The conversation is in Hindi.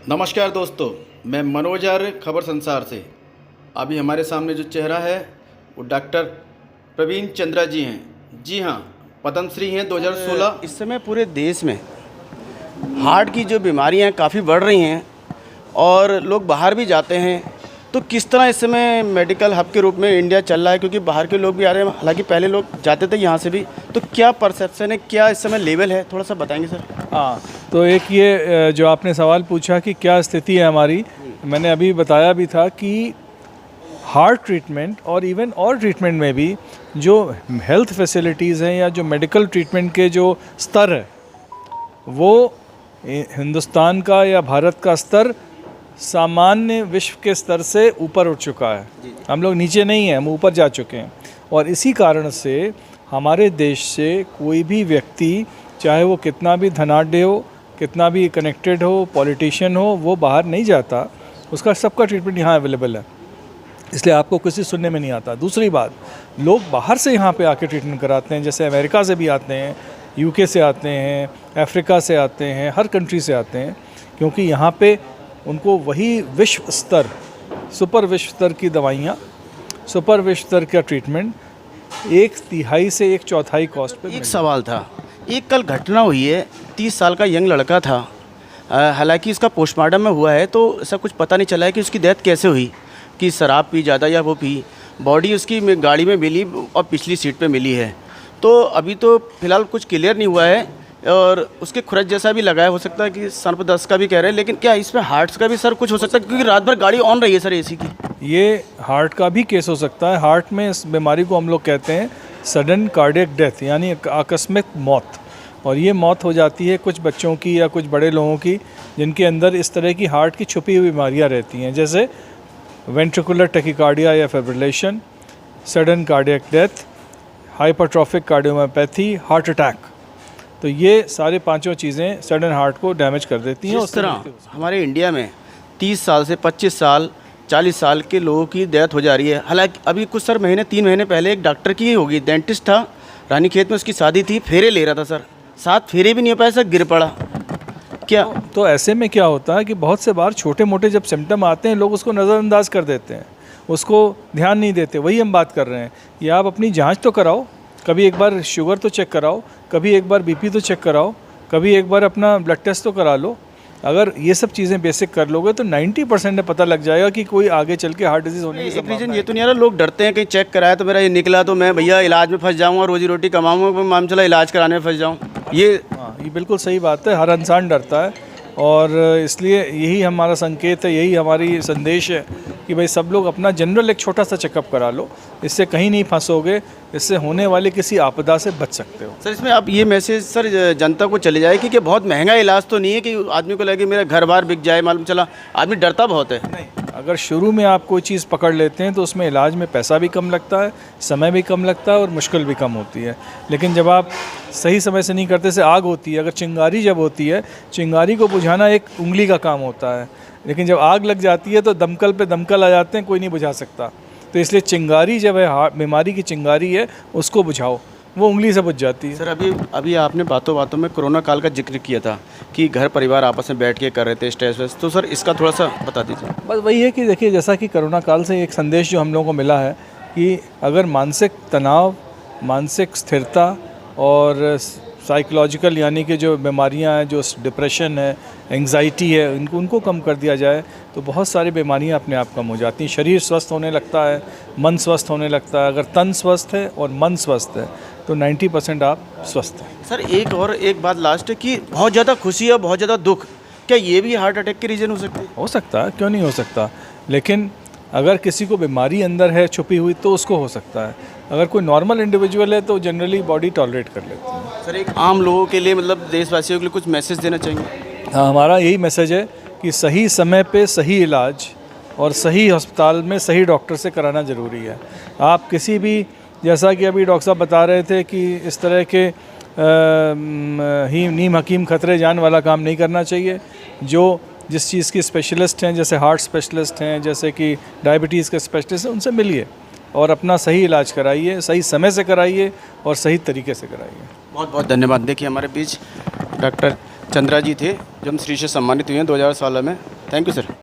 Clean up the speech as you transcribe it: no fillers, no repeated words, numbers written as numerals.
नमस्कार दोस्तों, मैं मनोज आर्य खबर संसार से। अभी हमारे सामने जो चेहरा है वो डॉक्टर प्रवीण चंद्रा जी हैं। जी हाँ, पद्मश्री हैं 2016। इस समय पूरे देश में हार्ट की जो बीमारियां काफ़ी बढ़ रही हैं और लोग बाहर भी जाते हैं, तो किस तरह इस समय मेडिकल हब के रूप में इंडिया चल रहा है, क्योंकि बाहर के लोग भी आ रहे हैं। हालांकि पहले लोग जाते थे यहाँ से भी, तो क्या परसेप्शन है, क्या इस समय लेवल है, थोड़ा सा बताएंगे सर? हाँ, तो एक ये जो आपने सवाल पूछा कि क्या स्थिति है हमारी, मैंने अभी बताया भी था कि हार्ट ट्रीटमेंट और इवन और ट्रीटमेंट में भी जो हेल्थ फैसिलिटीज़ हैं या जो मेडिकल ट्रीटमेंट के जो स्तर है, वो हिंदुस्तान का या भारत का स्तर सामान्य विश्व के स्तर से ऊपर उठ चुका है। हम लोग नीचे नहीं हैं, हम ऊपर जा चुके हैं। और इसी कारण से हमारे देश से कोई भी व्यक्ति, चाहे वो कितना भी धनाढ्य हो, कितना भी कनेक्टेड हो, पॉलिटिशियन हो, वो बाहर नहीं जाता। उसका सबका ट्रीटमेंट यहाँ अवेलेबल है, इसलिए आपको किसी सुनने में नहीं आता। दूसरी बात, लोग बाहर से यहाँ पे आके ट्रीटमेंट कराते हैं, जैसे अमेरिका से भी आते हैं, यूके से आते हैं, अफ्रीका से आते हैं, हर कंट्री से आते हैं, क्योंकि यहाँ पे उनको वही विश्व स्तर, सुपर विश्व स्तर की दवाइयाँ, सुपर विश्व स्तर का ट्रीटमेंट 1/3 से 1/4 कॉस्ट पे। एक सवाल था, एक कल घटना हुई है, 30 साल का यंग लड़का था। हालांकि इसका पोस्टमार्टम में हुआ है, तो ऐसा कुछ पता नहीं चला है कि उसकी डेथ कैसे हुई, कि शराब पी ज़्यादा या वो पी। बॉडी उसकी गाड़ी में मिली और पिछली सीट पे मिली है। तो अभी तो फिलहाल कुछ क्लियर नहीं हुआ है, और उसके खुरच जैसा भी लगाया, हो सकता है कि सर्पदंश का भी कह रहे हैं, लेकिन क्या इसमें हार्ट्स का भी सर कुछ हो सकता है, क्योंकि रात भर गाड़ी ऑन रही है सर एसी की? ये हार्ट का भी केस हो सकता है। हार्ट में इस बीमारी को हम लोग कहते हैं सडन कार्डियक डेथ, यानी आकस्मिक मौत। और ये मौत हो जाती है कुछ बच्चों की या कुछ बड़े लोगों की, जिनके अंदर इस तरह की हार्ट की छुपी हुई बीमारियाँ रहती हैं, जैसे वेंट्रिकुलर टैकीकार्डिया या fibrillation, sudden cardiac death, hypertrophic cardiomyopathy, heart attack. तो ये सारे पांचों चीज़ें सडन हार्ट को डैमेज कर देती हैं। इस तरह हमारे इंडिया में 30 साल से 25 साल 40 साल के लोगों की डेथ हो जा रही है। हालांकि अभी कुछ सर 3 महीने पहले एक डॉक्टर की होगी, डेंटिस्ट था, रानीखेत में उसकी शादी थी, फेरे ले रहा था सर, 7 फेरे भी नहीं हो पाए सर, गिर पड़ा। क्या तो ऐसे में क्या होता है कि बहुत से बार छोटे मोटे जब सिम्टम आते हैं, लोग उसको नज़रअंदाज कर देते हैं, उसको ध्यान नहीं देते। वही हम बात कर रहे हैं। या आप अपनी जांच तो कराओ, कभी एक बार शुगर तो चेक कराओ, कभी एक बार बीपी तो चेक कराओ, कभी एक बार अपना ब्लड टेस्ट तो करा लो। अगर ये सब चीज़ें बेसिक कर लोगे तो 90% में पता लग जाएगा कि कोई आगे चल के हार्ट डिजीज़ होने की एक रीज़न ये तो नहीं आ रहा, लोग डरते हैं, कहीं चेक कराया तो मेरा ये निकला तो मैं भैया इलाज में फंस जाऊँगा, रोजी रोटी कमाऊँगा, मालूम चला इलाज कराने में फंस जाऊँ। ये बिल्कुल सही बात है। हर इंसान डरता है, और इसलिए यही हमारा संकेत है, यही हमारी संदेश है कि भाई सब लोग अपना जनरल एक छोटा सा चेकअप करा लो। इससे कहीं नहीं फंसोगे, इससे होने वाली किसी आपदा से बच सकते हो। सर इसमें आप ये मैसेज सर जनता को चले जाए कि बहुत महंगा इलाज तो नहीं है कि आदमी को लगे मेरा घर बार बिक जाए, मालूम चला आदमी डरता बहुत है। नहीं, अगर शुरू में आप कोई चीज़ पकड़ लेते हैं तो उसमें इलाज में पैसा भी कम लगता है, समय भी कम लगता है और मुश्किल भी कम होती है। लेकिन जब आप सही समय से नहीं करते, से आग होती है, अगर चिंगारी जब होती है, चिंगारी को बुझाना एक उंगली का काम होता है, लेकिन जब आग लग जाती है तो दमकल पे दमकल आ जाते हैं, कोई नहीं बुझा सकता। तो इसलिए चिंगारी जब है, बीमारी की चिंगारी है, उसको बुझाओ, वो उंगली से बुझ जाती है। सर अभी आपने बातों बातों में कोरोना काल का जिक्र किया था कि घर परिवार आपस में बैठ के कर रहे थे स्ट्रेस वेस, तो सर इसका थोड़ा सा बता दीजिए। बस वही है कि देखिए, जैसा कि कोरोना काल से एक संदेश जो हम लोगों को मिला है कि अगर मानसिक तनाव, मानसिक स्थिरता और साइकोलॉजिकल यानी कि जो बीमारियां हैं, जो डिप्रेशन है, एंग्जाइटी है, उनको कम कर दिया जाए तो बहुत सारी बीमारियां अपने आप कम हो जाती हैं। शरीर स्वस्थ होने लगता है, मन स्वस्थ होने लगता है। अगर तन स्वस्थ है और मन स्वस्थ है तो 90% आप स्वस्थ हैं। सर एक बात लास्ट है कि बहुत ज़्यादा खुशी और बहुत ज़्यादा दुख, क्या ये भी हार्ट अटैक के रीज़न हो सकते हैं? हो सकता है, क्यों नहीं हो सकता। लेकिन अगर किसी को बीमारी अंदर है छुपी हुई तो उसको हो सकता है। अगर कोई नॉर्मल इंडिविजुअल है तो जनरली बॉडी टॉलरेट कर लेती है। सर एक आम लोगों के लिए, मतलब देशवासियों के लिए कुछ मैसेज देना चाहेंगे? हाँ, हमारा यही मैसेज है कि सही समय पे सही इलाज और सही अस्पताल में सही डॉक्टर से कराना ज़रूरी है। आप किसी भी, जैसा कि अभी डॉक्टर साहब बता रहे थे कि इस तरह के नीम हकीम खतरे जान वाला काम नहीं करना चाहिए। जो जिस चीज़ की स्पेशलिस्ट हैं, जैसे हार्ट स्पेशलिस्ट हैं, जैसे कि डायबिटीज़ के स्पेशलिस्ट हैं, उनसे मिलिए और अपना सही इलाज कराइए, सही समय से कराइए और सही तरीके से कराइए। बहुत बहुत धन्यवाद। देखिए हमारे बीच डॉक्टर चंद्रा जी थे, जो हम श्री से सम्मानित हुए हैं 2016 में। Thank you sir.